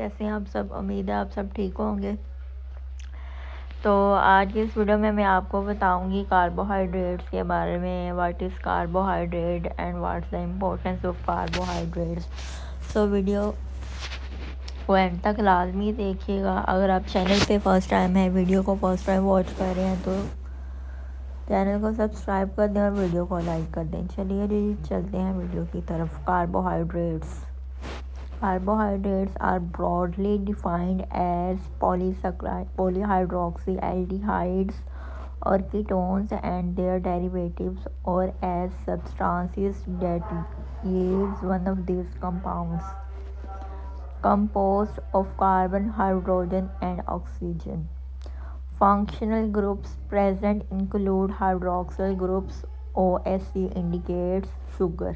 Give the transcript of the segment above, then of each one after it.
कैसे हैं आप सब। उम्मीद है आप सब ठीक होंगे। तो आज की इस वीडियो में मैं आपको बताऊंगी कार्बोहाइड्रेट्स के बारे में। What is carbohydrate and what's the importance of carbohydrates. So video को एंड तक लाजमी देखिएगा। अगर आप चैनल पे फर्स्ट टाइम है, वीडियो को फर्स्ट टाइम वॉच कर रहे हैं तो चैनल को सब्सक्राइब कर दें और वीडियो को लाइक कर दें। चलिए चलते हैं वीडियो की तरफ। Carbohydrates are broadly defined as polyhydroxyaldehydes or ketones and their derivatives, or as substances that yields one of these compounds composed of carbon, hydrogen, and oxygen. Functional groups present include hydroxyl groups. OSC indicates sugar.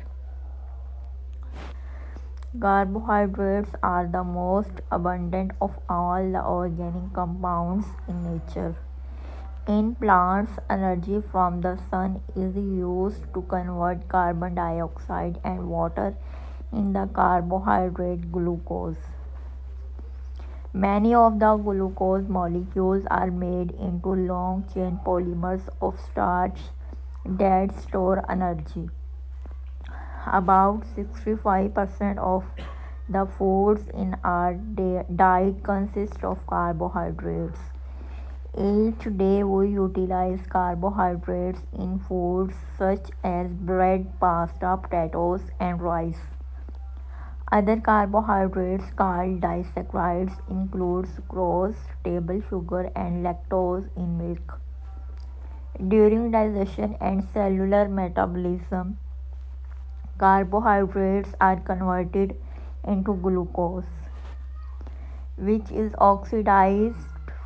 Carbohydrates are the most abundant of all the organic compounds in nature. In plants, energy from the sun is used to convert carbon dioxide and water in the carbohydrate glucose. Many of the glucose molecules are made into long-chain polymers of starch that store energy. About 65% of the foods in our diet consist of carbohydrates. Each day we utilize carbohydrates in foods such as bread, pasta, potatoes, and rice. Other carbohydrates called disaccharides include sucrose, table sugar, and lactose in milk. During digestion and cellular metabolism, carbohydrates are converted into glucose, which is oxidized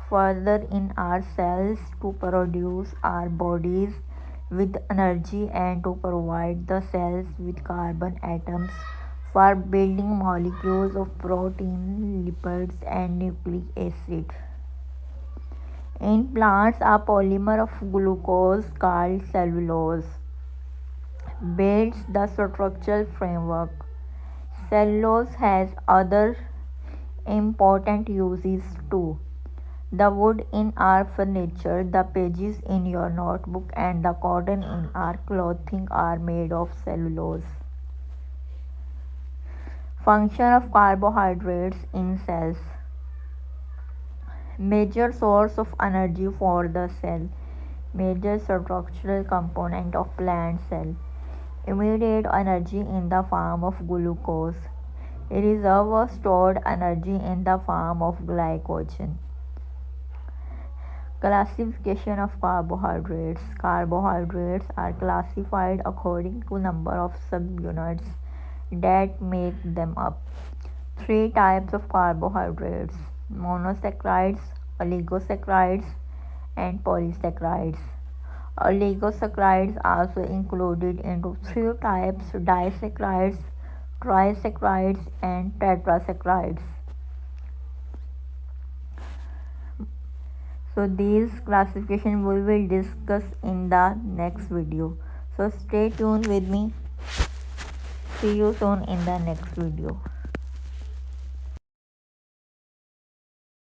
further in our cells to produce our bodies with energy and to provide the cells with carbon atoms for building molecules of protein, lipids, and nucleic acid. In plants, a polymer of glucose called cellulose builds the structural framework. Cellulose has other important uses too. The wood in our furniture, the pages in your notebook, and the cotton in our clothing are made of cellulose. Function of carbohydrates in cells. Major source of energy for the cell. Major structural component of plant cell. Immediate energy in the form of glucose. Reserve of stored energy in the form of glycogen. Classification of carbohydrates. Carbohydrates are classified according to number of subunits that make them up. Three types of carbohydrates: monosaccharides, oligosaccharides, and polysaccharides. Oligosaccharides also included into three types: disaccharides, trisaccharides, and tetrasaccharides. So these classification we will discuss in the next video. So stay tuned with me. See you soon in the next video.